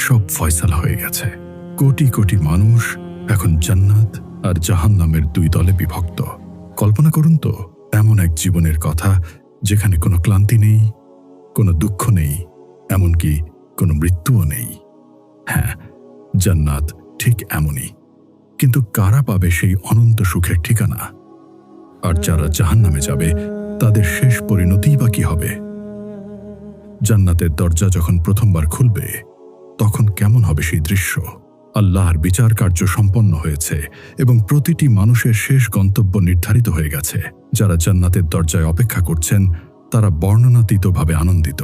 সব ফয়সালা হয়ে গেছে। কোটি কোটি মানুষ এখন জান্নাত আর জাহান্নামের দুই দলে বিভক্ত। কল্পনা করুন তো এমন এক জীবনের কথা যেখানে কোনো ক্লান্তি নেই, কোনো দুঃখ নেই, এমনকি কোনো মৃত্যুও নেই। হ্যাঁ, জান্নাত ঠিক এমনই। কিন্তু কারা পাবে সেই অনন্ত সুখের ঠিকানা? আর যারা জাহান্নামে যাবে তাদের শেষ পরিণতিই বা কি হবে? জান্নাতের দরজা যখন প্রথমবার খুলবে তখন কেমন হবে সেই দৃশ্য? আল্লাহর বিচার কার্য সম্পন্ন হয়েছে এবং প্রতিটি মানুষের শেষ গন্তব্য নির্ধারিত হয়ে গেছে। যারা জান্নাতের দরজায় অপেক্ষা করছেন তারা বর্ণনাতীতভাবে আনন্দিত।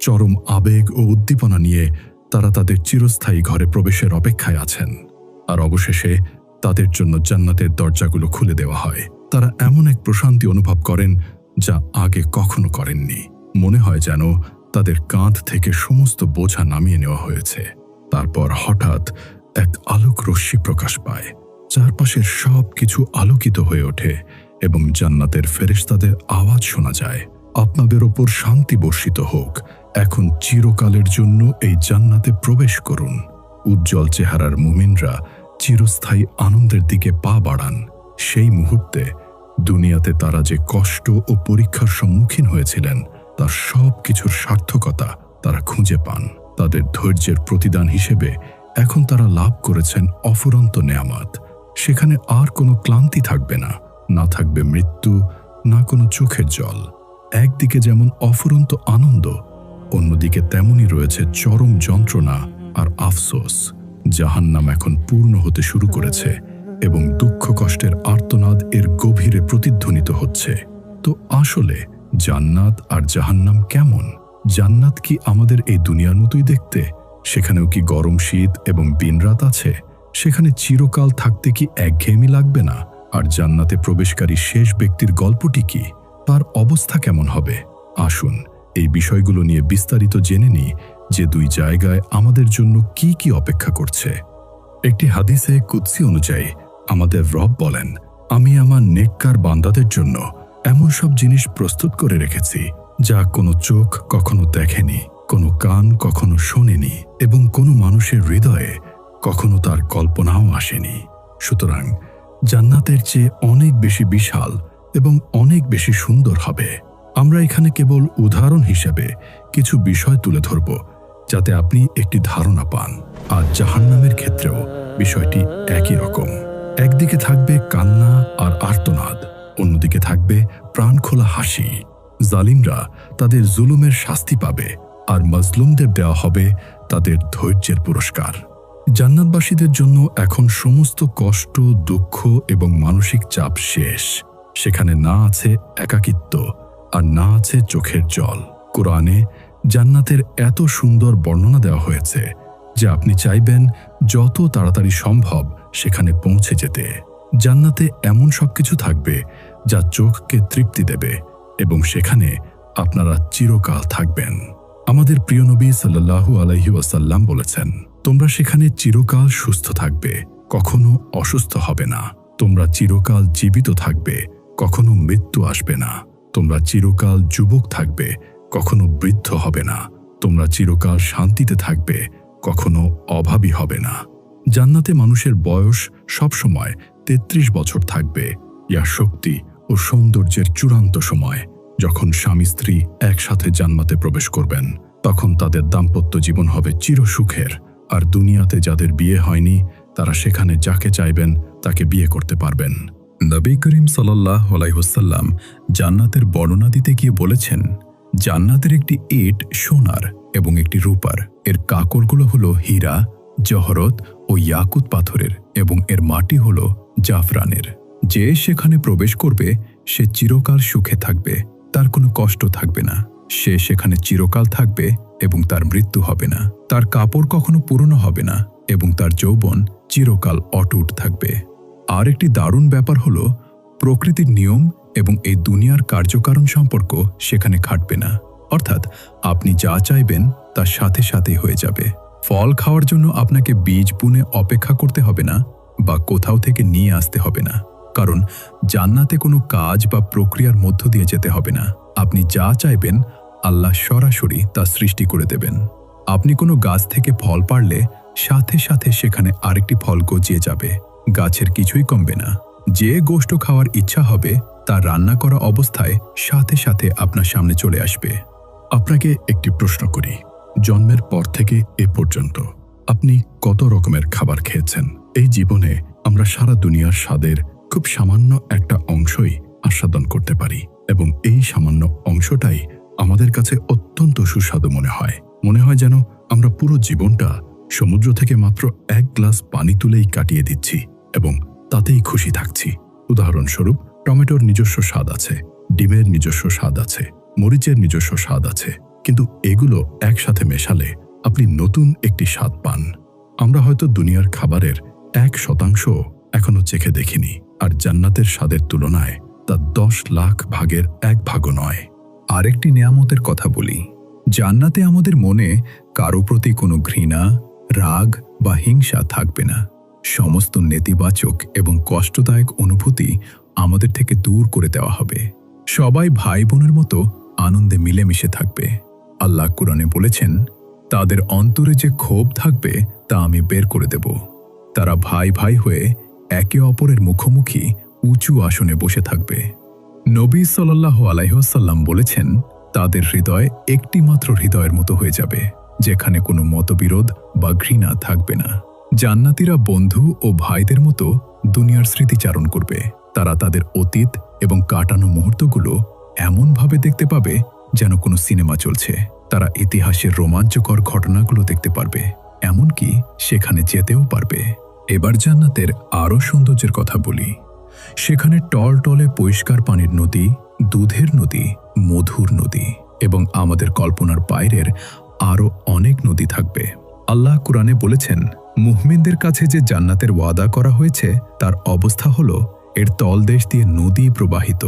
চরম আবেগ ও উদ্দীপনা নিয়ে তারা তাদের চিরস্থায়ী ঘরে প্রবেশের অপেক্ষায় আছেন। আর অবশেষে তাদের জন্য জান্নাতের দরজাগুলো খুলে দেওয়া হয়। তারা এমন এক প্রশান্তি অনুভব করেন যা আগে কখনো করেননি। মনে হয় যেন তাদের কাঁধ থেকে সমস্ত বোঝা নামিয়ে নেওয়া হয়েছে। তারপর হঠাৎ এক আলোক রশ্মি প্রকাশ পায়, চারপাশের সব কিছু আলোকিত হয়ে ওঠে এবং জান্নাতের ফেরেশতাদের আওয়াজ শোনা যায়, আপনাদের ওপর শান্তি বর্ষিত হোক, এখন চিরকালের জন্য এই জান্নাতে প্রবেশ করুন। উজ্জ্বল চেহারার মুমিনরা চিরস্থায়ী আনন্দের দিকে পা বাড়ান। সেই মুহূর্তে দুনিয়াতে তারা যে কষ্ট ও পরীক্ষার সম্মুখীন হয়েছিলেন তার সব কিছুর সার্থকতা তারা খুঁজে পান। তাদের ধৈর্যের প্রতিদান হিসেবে এখন তারা লাভ করেছেন অফুরন্ত নেয়ামত। সেখানে আর কোনো ক্লান্তি থাকবে না, না থাকবে মৃত্যু, না কোনো চোখের জল। একদিকে যেমন অফুরন্ত আনন্দ, অন্যদিকে তেমনই রয়েছে চরম যন্ত্রণা আর আফসোস। জাহান্নাম এখন পূর্ণ হতে শুরু করেছে এবং দুঃখ কষ্টের আর্তনাদ এর গভীরে প্রতিধ্বনিত হচ্ছে। তো আসলে জান্নাত আর জাহান্নাম কেমন? জান্নাত কি আমাদের এই দুনিয়ার মতোই দেখতে? সেখানেও কি গরম শীত এবং দিনরাত আছে? সেখানে চিরকাল থাকতে কি একঘেয়েমি লাগবে না? আর জান্নাতে প্রবেশকারী শেষ ব্যক্তির গল্পটি কি? তার অবস্থা কেমন হবে? আসুন এই বিষয়গুলো নিয়ে বিস্তারিত জেনে নিই যে দুই জায়গায় আমাদের জন্য কি কি অপেক্ষা করছে। একটি হাদিসে কুদসি অনুযায়ী আমাদের রব বলেন, আমি আমার নেককার বান্দাদের জন্য এমন সব জিনিস প্রস্তুত করে রেখেছি যা কোনো চোখ কখনো দেখেনি, কোনো কান কখনো শোনেনি এবং কোনো মানুষের হৃদয়ে কখনো তার কল্পনাও আসেনি। সুতরাং জান্নাতের চেয়ে অনেক বেশি বিশাল এবং অনেক বেশি সুন্দর হবে। আমরা এখানে কেবল উদাহরণ হিসেবে কিছু বিষয় তুলে ধরব যাতে আপনি একটি ধারণা পান। আর জাহান্নামের ক্ষেত্রেও বিষয়টি একই রকম। একদিকে থাকবে কান্না আর আর্তনাদ, অন্যদিকে থাকবে প্রাণখোলা হাসি। জালিমরা তাদের জুলুমের শাস্তি পাবে আর মাজলুমদের দেওয়া হবে তাদের ধৈর্যের পুরস্কার। জান্নাতবাসীদের জন্য এখন সমস্ত কষ্ট, দুঃখ এবং মানসিক চাপ শেষ। সেখানে না আছে একাকিত্ব আর না আছে চোখের জল। কোরআনে জান্নাতের এত সুন্দর বর্ণনা দেওয়া হয়েছে যে আপনি চাইবেন যত তাড়াতাড়ি সম্ভব সেখানে পৌঁছে যেতে। জান্নাতে এমন সবকিছু থাকবে যা চোখকে তৃপ্তি দেবে এবং সেখানে আপনারা চিরকাল থাকবেন। আমাদের প্রিয় নবী সাল্লাল্লাহু আলাইহি ওয়াসাল্লাম বলেছেন, তোমরা সেখানে চিরকাল সুস্থ থাকবে, কখনো অসুস্থ হবে না। তোমরা চিরকাল জীবিত থাকবে, কখনো মৃত্যু আসবে না। তোমরা চিরকাল যুবক থাকবে, কখনো বৃদ্ধ হবে না। তোমরা চিরকাল শান্তিতে থাকবে, কখনো অভাবী হবে না। জান্নাতে মানুষের বয়স সবসময় 33 বছর থাকবে। ইয়া শক্তি ও সৌন্দর্যের চূড়ান্ত সময়। যখন স্বামী স্ত্রী একসাথে জান্নাতে প্রবেশ করবেন তখন তাদের দাম্পত্য জীবন হবে চিরসুখের। আর দুনিয়াতে যাদের বিয়ে হয়নি তারা সেখানে যাকে চাইবেন তাকে বিয়ে করতে পারবেন। নবী করিম সাল্লাল্লাহু আলাইহি ওয়াসাল্লাম জান্নাতের বর্ণনা দিতে গিয়ে বলেছেন, জান্নাতের একটি ইট সোনার এবং একটি রূপার। এর কাকরগুলো হলো হীরা, জহরত ও ইয়াকুত পাথরের এবং এর মাটি হলো জাফরানের। যে সেখানে প্রবেশ করবে সে চিরকাল সুখে থাকবে, তার কোনো কষ্ট থাকবে না। সে সেখানে চিরকাল থাকবে এবং তার মৃত্যু হবে না। তার কাপড় কখনো পুরনো হবে না এবং তার যৌবন চিরকাল অটুট থাকবে। আর একটি দারুণ ব্যাপার হলো প্রকৃতির নিয়ম এবং এই দুনিয়ার কার্যকারণ সম্পর্ক সেখানে খাটবে না। অর্থাৎ আপনি যা চাইবেন তার সাথে সাথেই হয়ে যাবে। ফল খাওয়ার জন্য আপনাকে বীজ বুনে অপেক্ষা করতে হবে না বা কোথাও থেকে নিয়ে আসতে হবে না, কারণ জান্নাতে কোনো কাজ বা প্রক্রিয়ার মধ্য দিয়ে যেতে হবে না। আপনি যা চাইবেন আল্লাহ সরাসরি তা সৃষ্টি করে দেবেন। আপনি কোনো গাছ থেকে ফল পাড়লে সাথে সাথে সেখানে আরেকটি ফল গজিয়ে যাবে, গাছের কিছুই কমবে না। যে গোশত খাওয়ার ইচ্ছা হবে তা রান্না করা অবস্থায় সাথে সাথে আপনার সামনে চলে আসবে। আপনাকে একটি প্রশ্ন করি, জন্মের পর থেকে এ পর্যন্ত আপনি কত রকমের খাবার খেয়েছেন? এই জীবনে আমরা সারা দুনিয়ার স্বাদের খুব সামান্য একটা অংশই আস্বাদন করতে পারি, এবং এই সামান্য অংশটাই আমাদের কাছে অত্যন্ত সুস্বাদু মনে হয়। যেন আমরা পুরো জীবনটা সমুদ্র থেকে মাত্র এক গ্লাস পানি তুলেই কাটিয়ে দিচ্ছি এবং তাতেই খুশি থাকছি। উদাহরণস্বরূপ, টমেটোর নিজস্ব স্বাদ আছে, ডিমের নিজস্ব স্বাদ আছে, মরিচের নিজস্ব স্বাদ আছে, কিন্তু এগুলো একসাথে মেশালে আপনি নতুন একটি স্বাদ পান। আমরা হয়তো দুনিয়ার খাবারের 1% এখনো চেখে দেখিনি, আর জান্নাতের স্বাদের তুলনায় তা 10 লাখ ভাগের 1 ভাগও নয়। আরেকটি নেয়ামতের কথা বলি, জান্নাতে আমাদের মনে কারো প্রতি কোনো ঘৃণা, রাগ বা হিংসা থাকবে না। সমস্ত নেতিবাচক এবং কষ্টদায়ক অনুভূতি আমাদের থেকে দূর করে দেওয়া হবে। সবাই ভাই বোনের মতো আনন্দে মিলেমিশে থাকবে। আল্লাহ কুরআনে বলেছেন, তাদের অন্তরে যে ক্ষোভ থাকবে তা আমি বের করে দেব। তারা ভাই ভাই হয়ে একে অপরের মুখোমুখি উঁচু আসনে বসে থাকবে। নবী সাল্লাল্লাহু আলাইহি ওয়াসাল্লাম বলেছেন, তাদের হৃদয় একটি মাত্র হৃদয়ের মতো হয়ে যাবে, যেখানে কোনো মতবিরোধ বা ঘৃণা থাকবে না। জান্নাতীরা বন্ধু ও ভাইদের মতো দুনিয়ার স্মৃতিচারণ করবে। তারা তাদের অতীত এবং কাটানো মুহূর্তগুলো এমনভাবে দেখতে পাবে যেন কোনো সিনেমা চলছে। তারা ইতিহাসের রোমাঞ্চকর ঘটনাগুলো দেখতে পারবে, এমনকি সেখানে যেতেও পারবে। এবার জান্নাতের আরও সৌন্দর্যের কথা বলি। সেখানে টলটলে পরিষ্কার পানির নদী, দুধের নদী, মধুর নদী এবং আমাদের কল্পনার বাইরের আরও অনেক নদী থাকবে। আল্লাহ কুরআনে বলেছেন, মুহমিনদের কাছে যে জান্নাতের ওয়াদা করা হয়েছে তার অবস্থা হলো, এর তলদেশ দিয়ে নদী প্রবাহিত,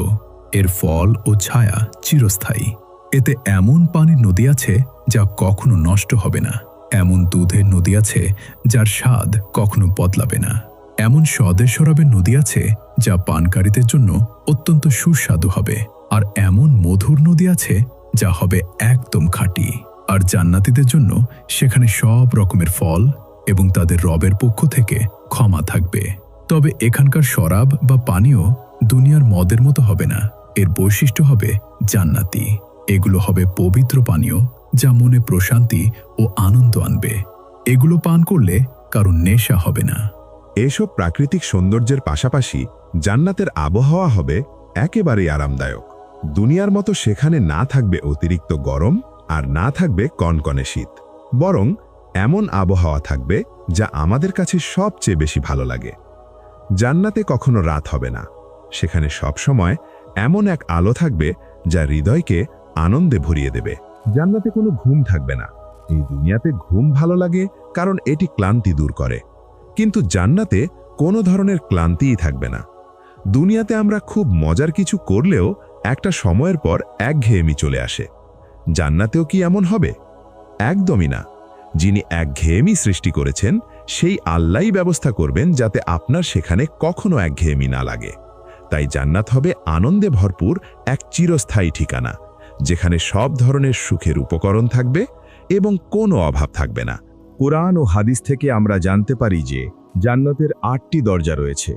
এর ফল ও ছায়া চিরস্থায়ী। এতে এমন পানির নদী আছে যা কখনো নষ্ট হবে না, এমন দুধের নদী আছে যার স্বাদ কখনো বদলাবে না, এমন স্বদের শরাবের নদী আছে যা পানকারীদের জন্য অত্যন্ত সুস্বাদু হবে, আর এমন মধুর নদী আছে যা হবে একদম খাঁটি। আর জান্নাতীদের জন্য সেখানে সব রকমের ফল এবং তাদের রবের পক্ষ থেকে ক্ষমা থাকবে। তবে এখানকার শরাব বা পানীয় দুনিয়ার মদের মতো হবে না, এর বৈশিষ্ট্য হবে জান্নাতি। এগুলো হবে পবিত্র পানীয় যা মনে প্রশান্তি ও আনন্দ আনবে। এগুলো পান করলে কারো নেশা হবে না। এসব প্রাকৃতিক সৌন্দর্যের পাশাপাশি জান্নাতের আবহাওয়া হবে একেবারেই আরামদায়ক। দুনিয়ার মতো সেখানে না থাকবে অতিরিক্ত গরম আর না থাকবে কনকনে শীত, বরং এমন আবহাওয়া থাকবে যা আমাদের কাছে সবচেয়ে বেশি ভালো লাগে। জান্নাতে কখনো রাত হবে না, সেখানে সব সময় এমন এক আলো থাকবে যা হৃদয়কে আনন্দে ভরিয়ে দেবে। জান্নাতে কোনো ঘুম থাকবে না। এই দুনিয়াতে ঘুম ভালো লাগে কারণ এটি ক্লান্তি দূর করে, কিন্তু জান্নাতে কোনো ধরনের ক্লান্তিই থাকবে না। দুনিয়াতে আমরা খুব মজার কিছু করলেও একটা সময়ের পর একঘেয়েমি চলে আসে। জান্নাতেও কি এমন হবে? একদমই না। যিনি একঘেয়েমি সৃষ্টি করেছেন সেই আল্লাহই ব্যবস্থা করবেন যাতে আপনার সেখানে কখনো একঘেয়েমি না লাগে। তাই জান্নাত হবে আনন্দে ভরপুর এক চিরস্থায়ী ঠিকানা, যেখানে সব ধরনের সুখের উপকরণ থাকবে এবং কোনো অভাব থাকবে না। কুরআন ও হাদিস থেকে আমরা জানতে পারি যে জান্নাতের 8টি দরজা রয়েছে।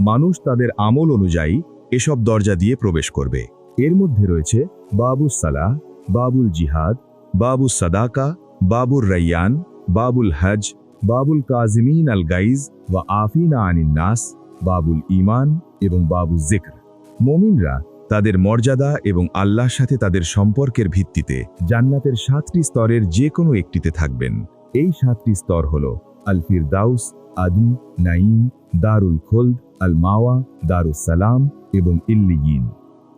মানুষ তাদের আমল অনুযায়ী এসব দরজা দিয়ে প্রবেশ করবে। এর মধ্যে রয়েছে বাবুস সালাহ, বাবুল জিহাদ, বাবুস সাদাকা, বাবুর রাইয়ান, বাবুল হজ, বাবুল কাজিমিন আল গাইজ ওয়া আফিনা আনিন নাস, বাবুল ঈমান এবং বাবুল যিকর। মুমিনরা তাদের মর্যাদা এবং আল্লাহর সাথে তাদের সম্পর্কের ভিত্তিতে জান্নাতের 7টি স্তরের যে কোনো একটিতে থাকবেন। এই 7টি স্তর হল আল ফিরদাউস, আদন, নাঈম, দারুল খুলদ, আল মাওয়া, দারুস সালাম এবং ইল্লিয়িন।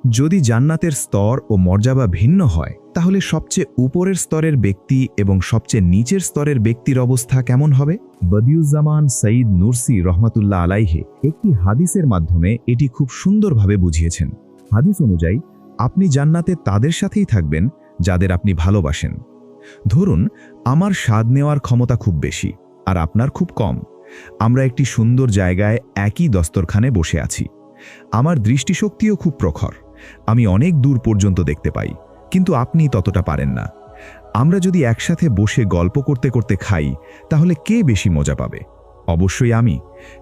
যদি জান্নাতের স্তর ও মর্যাদা ভিন্ন হয়, তাহলে সবচেয়ে উপরের স্তরের ব্যক্তি এবং সবচেয়ে নিচের স্তরের ব্যক্তির অবস্থা কেমন হবে? বদিউজ্জামান সঈদ নুরসি রহমাতুল্লাহ আলাইহে একটি হাদিসের মাধ্যমে এটি খুব সুন্দরভাবে বুঝিয়েছেন। হাদিস অনুযায়ী আপনি জান্নাতে তাদের সাথেই থাকবেন যাদের আপনি ভালোবাসেন। ধরুন, আমার স্বাদ নেওয়ার ক্ষমতা খুব বেশি আর আপনার খুব কম। আমরা একটি সুন্দর জায়গায় একই দস্তরখানে বসে আছি। আমার দৃষ্টিশক্তিও খুব প্রখর, আমি অনেক দূর পর্যন্ত দেখতে পাই, কিন্তু আপনি ততটা পারেন না। আমরা যদি একসাথে বসে গল্প করতে করতে খাই তাহলে কে বেশি মজা পাবে? অবশ্যই আমি,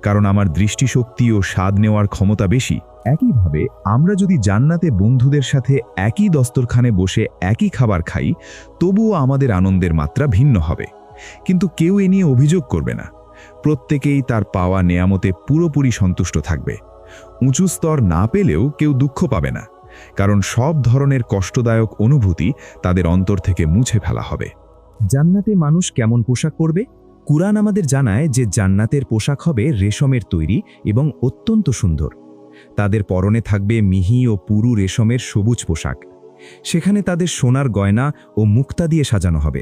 কারণ আমার দৃষ্টিশক্তি ও স্বাদ নেওয়ার ক্ষমতা বেশি। একইভাবে আমরা যদি জান্নাতে বন্ধুদের সাথে একই দস্তরখানে বসে একই খাবার খাই, তবুও আমাদের আনন্দের মাত্রা ভিন্ন হবে। কিন্তু কেউ এ নিয়ে অভিযোগ করবে না। প্রত্যেকেই তার পাওয়া নেয়ামতে পুরোপুরি সন্তুষ্ট থাকবে। উঁচু স্তর না পেলেও কেউ দুঃখ পাবে না, কারণ সব ধরনের কষ্টদায়ক অনুভূতি তাদের অন্তর থেকে মুছে ফেলা হবে। জান্নাতে মানুষ কেমন পোশাক পরবে? কুরআন আমাদের জানায় যে জান্নাতের পোশাক হবে রেশমের তৈরি এবং অত্যন্ত সুন্দর। তাদের পরনে থাকবে মিহি ও পুরু রেশমের সবুজ পোশাক। সেখানে তাদের সোনার গয়না ও মুক্তা দিয়ে সাজানো হবে।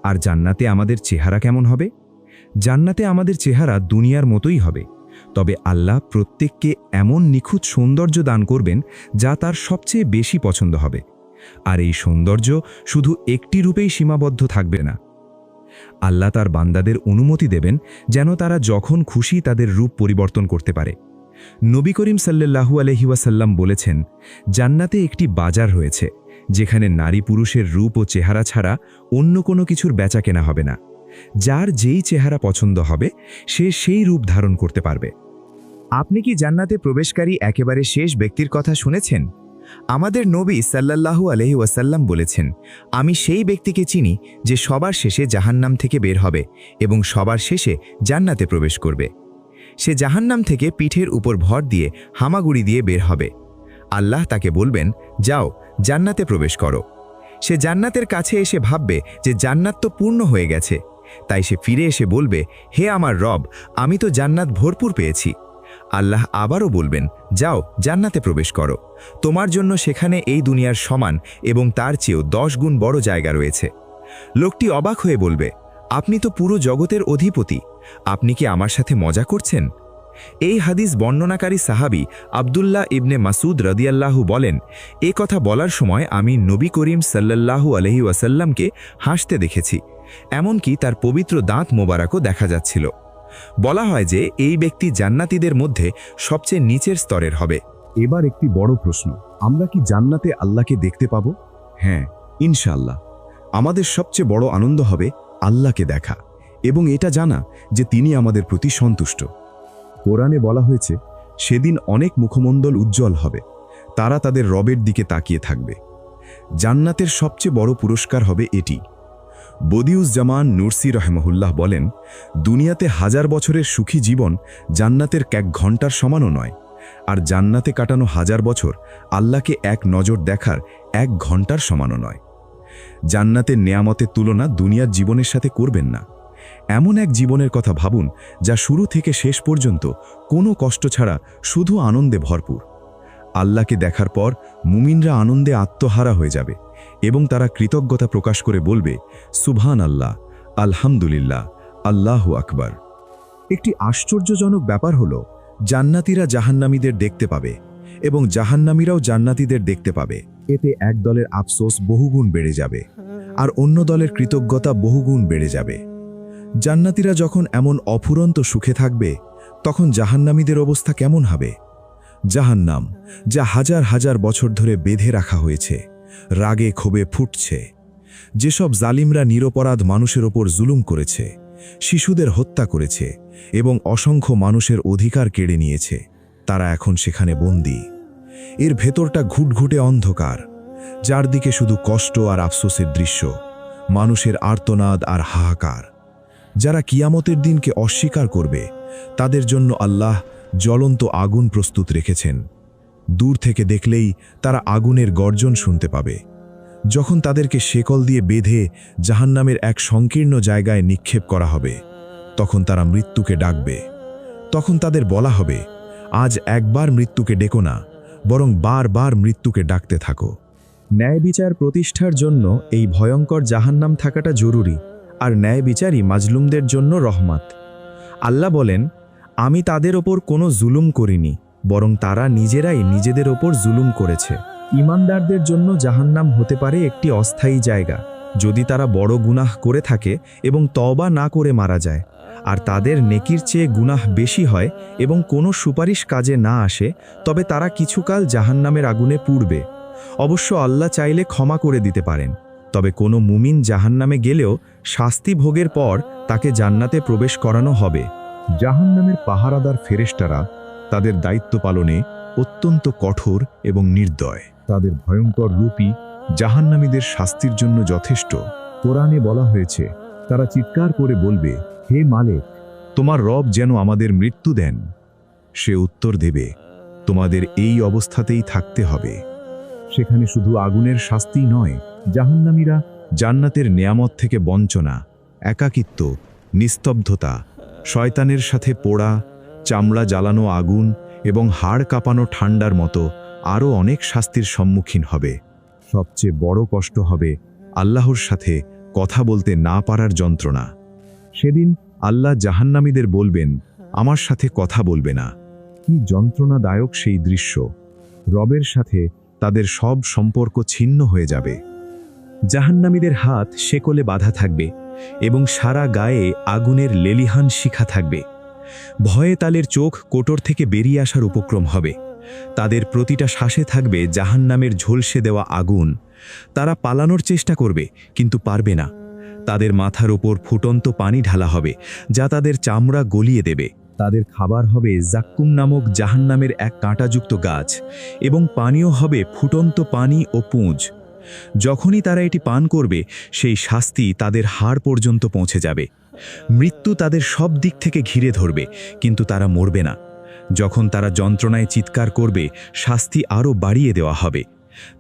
আর জান্নাতে আমাদের চেহারা কেমন হবে? জান্নাতে আমাদের চেহারা দুনিয়ার মতোই হবে, তবে আল্লাহ প্রত্যেককে এমন নিখুঁত সৌন্দর্য দান করবেন যা তার সবচেয়ে বেশি পছন্দ হবে। আর এই সৌন্দর্য শুধু একটি রূপেই সীমাবদ্ধ থাকবে না। আল্লাহ তার বান্দাদের অনুমতি দেবেন যেন তারা যখন খুশি তাদের রূপ পরিবর্তন করতে পারে। নবী করিম সাল্লাল্লাহু আলাইহি ওয়াসাল্লাম বলেছেন, জান্নাতে একটি বাজার রয়েছে যেখানে নারী পুরুষের রূপ ও চেহারা ছাড়া অন্য কোনো কিছুর বেচাকেনা হবে না। যার যেই চেহারা পছন্দ হবে সে সেই রূপ ধারণ করতে পারবে। আপনি কি জান্নাতে প্রবেশকারী একেবারে শেষ ব্যক্তির কথা শুনেছেন? আমাদের নবী সাল্লাল্লাহু আলাইহি ওয়াসাল্লাম বলেছেন, আমি সেই ব্যক্তিকে চিনি যে সবার শেষে জাহান্নাম থেকে বের হবে এবং সবার শেষে জান্নাতে প্রবেশ করবে। সে জাহান্নাম থেকে পিঠের উপর ভর দিয়ে হামাগুড়ি দিয়ে বের হবে। আল্লাহ তাকে বলবেন, যাও জান্নাতে প্রবেশ করো। সে জান্নাতের কাছে এসে ভাববে যে জান্নাত তো পূর্ণ হয়ে গেছে, তাই সে ফিরে এসে বলবে, হে আমার রব, আমি তো জান্নাত ভরপুর পেয়েছি। আল্লাহ আবারও বলবেন, যাও জান্নাতে প্রবেশ করো, তোমার জন্য সেখানে এই দুনিয়ার সমান এবং তার চেয়েও 10 গুণ বড় জায়গা রয়েছে। লোকটি অবাক হয়ে বলবে, আপনি তো পুরো জগতের অধিপতি, আপনি কি আমার সাথে মজা করছেন? এই হাদিস বর্ণনাকারী সাহাবী আব্দুল্লাহ ইবনে মাসুদ রাদিয়াল্লাহু বলেন, এ কথা বলার সময় আমি নবী করিম সাল্লাল্লাহু আলাইহি ওয়াসাল্লামকে হাসতে দেখেছি, এমনকি তার পবিত্র দাঁত মোবারকও দেখা যাচ্ছিল। বলা হয় যে এই ব্যক্তি জান্নাতীদের মধ্যে সবচেয়ে নিচের স্তরের হবে। এবার একটি বড় প্রশ্ন, আমরা কি জান্নাতে আল্লাহকে দেখতে পাব? হ্যাঁ, ইনশাআল্লাহ। আমাদের সবচেয়ে বড় আনন্দ হবে আল্লাহকে দেখা এবং এটা জানা যে তিনি আমাদের প্রতি সন্তুষ্ট। কোরআনে বলা হয়েছে, সেদিন অনেক মুখমণ্ডল উজ্জ্বল হবে, তারা তাদের রবের দিকে তাকিয়ে থাকবে। জান্নাতের সবচেয়ে বড় পুরস্কার হবে এটি। বদিউজ্জামান নুরসি রহমহুল্লাহ বলেন, দুনিয়াতে 1000 বছরের সুখী জীবন জান্নাতের 1 ঘন্টার সমানও নয়, আর জান্নাতে কাটানো 1000 বছর আল্লাহকে এক নজর দেখার 1 ঘন্টার সমানও নয়। জান্নাতের নেয়ামতের তুলনা দুনিয়ার জীবনের সাথে করবেন না। এমন এক জীবনের কথা ভাবুন যা শুরু থেকে শেষ পর্যন্ত কোনো কষ্ট ছাড়া শুধু আনন্দে ভরপুর। আল্লাহকে দেখার পর মুমিনরা আনন্দে আত্মহারা হয়ে যাবে এবং তারা কৃতজ্ঞতা প্রকাশ করে বলবে, সুবহান আল্লাহ, আলহামদুলিল্লাহ, আল্লাহু আকবার। একটি আশ্চর্যজনক ব্যাপার হলো, জান্নাতীরা জাহান্নামীদের দেখতে পাবে এবং জাহান্নামীরাও জান্নাতীদের দেখতে পাবে। এতে এক দলের আফসোস বহুগুণ বেড়ে যাবে আর অন্য দলের কৃতজ্ঞতা বহুগুণ বেড়ে যাবে। জান্নাতীরা যখন এমন অফুরন্ত সুখে থাকবে, তখন জাহান্নামীদের অবস্থা কেমন হবে? জাহান্নাম, যা হাজার হাজার বছর ধরে বেঁধে রাখা হয়েছে, রাগে ক্ষোভে ফুটছে। যেসব জালিমরা নিরপরাধ মানুষের ওপর জুলুম করেছে, শিশুদের হত্যা করেছে এবং অসংখ্য মানুষের অধিকার কেড়ে নিয়েছে, তারা এখন সেখানে বন্দী। এর ভেতরটা ঘুটঘুটে অন্ধকার, যার দিকে শুধু কষ্ট আর আফসোসের দৃশ্য, মানুষের আর্তনাদ আর হাহাকার। যারা কিয়ামতের দিনকে অস্বীকার করবে, তাদের জন্য আল্লাহ জ্বলন্ত আগুন প্রস্তুত রেখেছেন। দূর থেকে দেখলেই তারা আগুনের গর্জন শুনতে পাবে। যখন তাদেরকে শেকল দিয়ে বেঁধে জাহান্নামের এক সংকীর্ণ জায়গায় নিক্ষেপ করা হবে, তখন তারা মৃত্যুকে ডাকবে। তখন তাদের বলা হবে, আজ একবার মৃত্যুকে ডেকো না, বরং বারবার মৃত্যুকে ডাকতে থাকো। ন্যায় বিচার প্রতিষ্ঠার জন্য এই ভয়ঙ্কর জাহান্নাম থাকাটা জরুরি, আর ন্যায় বিচারই মাজলুমদের জন্য রহমত। আল্লাহ বলেন, আমি তাদের ওপর কোনো জুলুম করিনি, বরং তারা নিজেরাই নিজেদের ওপর জুলুম করেছে। ঈমানদারদের জন্য জাহান্নাম হতে পারে একটি অস্থায়ী জায়গা, যদি তারা বড় গুনাহ করে থাকে এবং তওবা না করে মারা যায়, আর তাদের নেকির চেয়ে গুনাহ বেশি হয় এবং কোনো সুপারিশ কাজে না আসে, তবে তারা কিছুকাল জাহান্নামের আগুনে পুড়বে। অবশ্য আল্লাহ চাইলে ক্ষমা করে দিতে পারেন, তবে কোনো মুমিন জাহান্নামে গেলেও শাস্তি ভোগের পর তাকে জান্নাতে প্রবেশ করানো হবে। জাহান্নামের পাহারাদার ফেরেশতারা তাদের দায়িত্ব পালনে অত্যন্ত কঠোর এবং নির্দয়। তাদের ভয়ঙ্কর রূপই জাহান্নামীদের শাস্তির জন্য যথেষ্ট। কোরআনে বলা হয়েছে, তারা চিৎকার করে বলবে, হে মালিক, তোমার রব যেন আমাদের মৃত্যু দেন। সে উত্তর দেবে, তোমাদের এই অবস্থাতেই থাকতে হবে। সেখানে শুধু আগুনের শাস্তি নয়, জাহান্নামীরা জান্নাতের নেয়ামত থেকে বঞ্চনা, একাকিত্ব, নিস্তব্ধতা, শয়তানের সাথে পোড়া, চামড়া জ্বালানো আগুন এবং হাড় কাঁপানো ঠান্ডার মতো আরও অনেক শাস্তির সম্মুখীন হবে। সবচেয়ে বড় কষ্ট হবে আল্লাহর সাথে কথা বলতে না পারার যন্ত্রণা। সেদিন আল্লাহ জাহান্নামীদের বলবেন, আমার সাথে কথা বলবে না। কি যন্ত্রণাদায়ক সেই দৃশ্য! রবের সাথে তাদের সব সম্পর্ক ছিন্ন হয়ে যাবে। জাহান্নামীদের হাত শেকলে বাঁধা থাকবে এবং সারা গায়ে আগুনের লেলিহান শিখা থাকবে। ভয়ে তাদের চোখ কোটর থেকে বেরিয়ে আসার উপক্রম হবে। তাদের প্রতিটা শ্বাসে থাকবে জাহান্নামের ঝলসে দেওয়া আগুন। তারা পালানোর চেষ্টা করবে, কিন্তু পারবে না। তাদের মাথার ওপর ফুটন্ত পানি ঢালা হবে, যা তাদের চামড়া গলিয়ে দেবে। তাদের খাবার হবে জাক্কুম নামক জাহান্নামের এক কাঁটাযুক্ত গাছ, এবং পানীয় হবে ফুটন্ত পানি ও পুঁজ। যখনই তারা এটি পান করবে, সেই শাস্তি তাদের হাড় পর্যন্ত পৌঁছে যাবে। মৃত্যু তাদের সব দিক থেকে ঘিরে ধরবে, কিন্তু তারা মরবে না। যখন তারা যন্ত্রণায় চিৎকার করবে, শাস্তি আরও বাড়িয়ে দেওয়া হবে।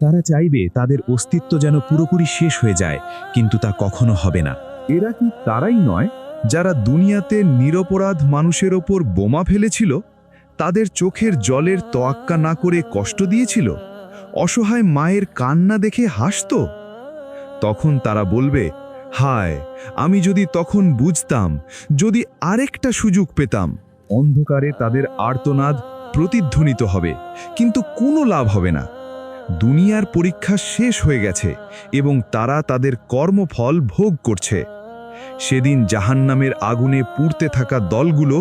তারা চাইবে তাদের অস্তিত্ব যেন পুরোপুরি শেষ হয়ে যায়, কিন্তু তা কখনো হবে না। এরা কি তারাই নয় যারা দুনিয়াতে নিরপরাধ মানুষের ওপর বোমা ফেলেছিল, তাদের চোখের জলের তোয়াক্কা না করে কষ্ট দিয়েছিল, অসহায় মায়ের কান্না দেখে হাসত? তখন তারা বলবে, হায়, আমি যদি তখন বুঝতাম, যদি আরেকটা সুযোগ পেতাম। অন্ধকারে তাদের আর্তনাদ প্রতিধ্বনিত হবে, কিন্তু কোনো লাভ হবে না। দুনিয়ার পরীক্ষা শেষ হয়ে গেছে এবং তারা তাদের কর্মফল ভোগ করছে। সেদিন জাহান্নামের আগুনে পুড়তে থাকা দলগুলো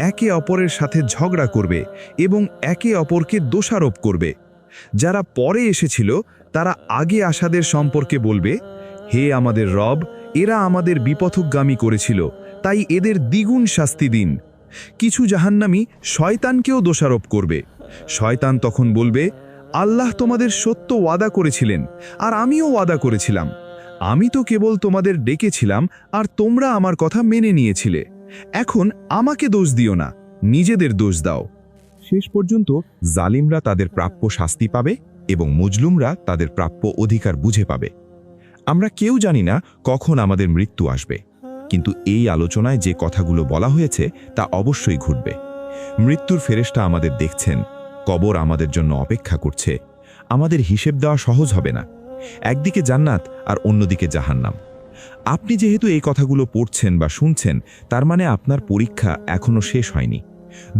একে অপরের সাথে ঝগড়া করবে এবং একে অপরকে দোষারোপ করবে। যারা পরে এসেছিল তারা আগে আসাদের সম্পর্কে বলবে, হে আমাদের রব, এরা আমাদের বিপথগামী করেছিল, তাই এদের দ্বিগুণ শাস্তি দিন। কিছু জাহান্নামী শয়তানকেও দোষারোপ করবে। শয়তান তখন বলবে, আল্লাহ তোমাদের সত্য ওয়াদা করেছিলেন, আর আমিও ওয়াদা করেছিলাম। আমি তো কেবল তোমাদের ডেকেছিলাম, আর তোমরা আমার কথা মেনে নিয়েছিলে। এখন আমাকে দোষ দিও না, নিজেদের দোষ দাও। শেষ পর্যন্ত জালিমরা তাদের প্রাপ্য শাস্তি পাবে এবং মজলুমরা তাদের প্রাপ্য অধিকার বুঝে পাবে। আমরা কেউ জানি না কখন আমাদের মৃত্যু আসবে, কিন্তু এই আলোচনায় যে কথাগুলো বলা হয়েছে তা অবশ্যই ঘটবে। মৃত্যুর ফেরেশতা আমাদের দেখছেন, কবর আমাদের জন্য অপেক্ষা করছে। আমাদের হিসেব দেওয়া সহজ হবে না। একদিকে জান্নাত আর অন্যদিকে জাহান্নাম। আপনি যেহেতু এই কথাগুলো পড়ছেন বা শুনছেন, তার মানে আপনার পরীক্ষা এখনো শেষ হয়নি।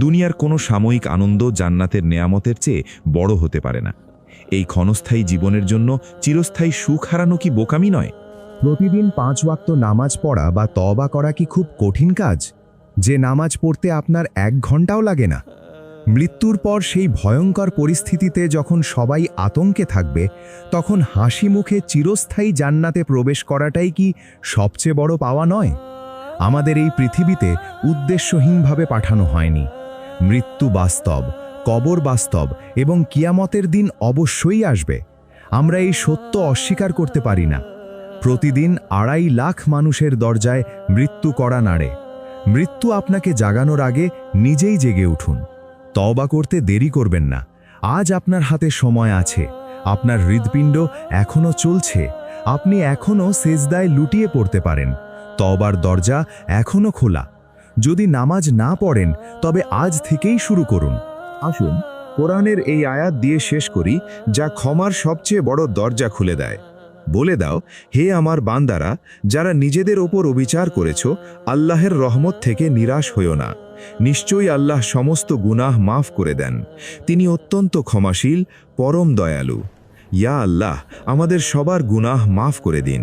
দুনিয়ার কোনো সাময়িক আনন্দ জান্নাতের নেয়ামতের চেয়ে বড় হতে পারে না। এই ক্ষণস্থায়ী জীবনের জন্য চিরস্থায়ী সুখ হারানো কি বোকামি নয়? প্রতিদিন 5 ওয়াক্ত নামাজ পড়া বা তওবা করা কি খুব কঠিন কাজ, যে নামাজ পড়তে আপনার 1 ঘন্টাও লাগে না? মৃত্যুর পর সেই ভয়ঙ্কর পরিস্থিতিতে যখন সবাই আতঙ্কে থাকবে, তখন হাসি মুখে চিরস্থায়ী জান্নাতে প্রবেশ করাটাই কি সবচেয়ে বড় পাওয়া নয়? আমাদের এই পৃথিবীতে উদ্দেশ্যহীনভাবে পাঠানো হয়নি। মৃত্যু বাস্তব, কবর বাস্তব এবং কিয়ামতের দিন অবশ্যই আসবে। আমরা এই সত্য অস্বীকার করতে পারি না। প্রতিদিন 2.5 লাখ মানুষের দরজায় মৃত্যু কড়া নাড়ে। মৃত্যু আপনাকে জাগানোর আগে নিজেই জেগে উঠুন। তওবা করতে দেরি করবেন না। আজ আপনার হাতে সময় আছে। আপনার হৃদপিণ্ড এখনো চলছে। আপনি এখনো সেজদায় লুটিয়ে পড়তে পারেন। তওবার দরজা এখনো খোলা। যদি নামাজ না পড়েন, তবে আজ থেকেই শুরু করুন। আসুন কোরআনের এই আয়াত দিয়ে শেষ করি, যা ক্ষমার সবচেয়ে বড় দরজা খুলে দেয়। বলে দাও, হে আমার বান্দারা, যারা নিজেদের ওপর অবিচার করেছ, আল্লাহের রহমত থেকে নিরাশ হইও না। নিশ্চয়ই আল্লাহ সমস্ত গুনাহ মাফ করে দেন। তিনি অত্যন্ত ক্ষমাশীল, পরম দয়ালু। ইয়া আল্লাহ, আমাদের সবার গুনাহ মাফ করে দিন।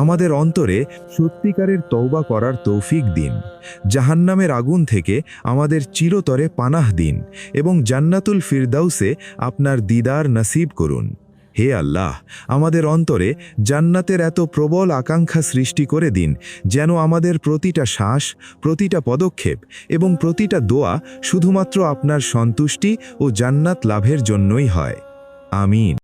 আমাদের অন্তরে সত্যিকারের তওবা করার তৌফিক দিন। জাহান্নামের আগুন থেকে আমাদের চিরতরে পানাহ দিন এবং জান্নাতুল ফিরদাউসে আপনার দিদার নসিব করুন। হে আল্লাহ, আমাদের অন্তরে জান্নাতের এত প্রবল আকাঙ্ক্ষা সৃষ্টি করে দিন যেন আমাদের প্রতিটা শ্বাস, প্রতিটা পদক্ষেপ এবং প্রতিটা দোয়া শুধুমাত্র আপনার সন্তুষ্টি ও জান্নাত লাভের জন্যই হয়। আমিন।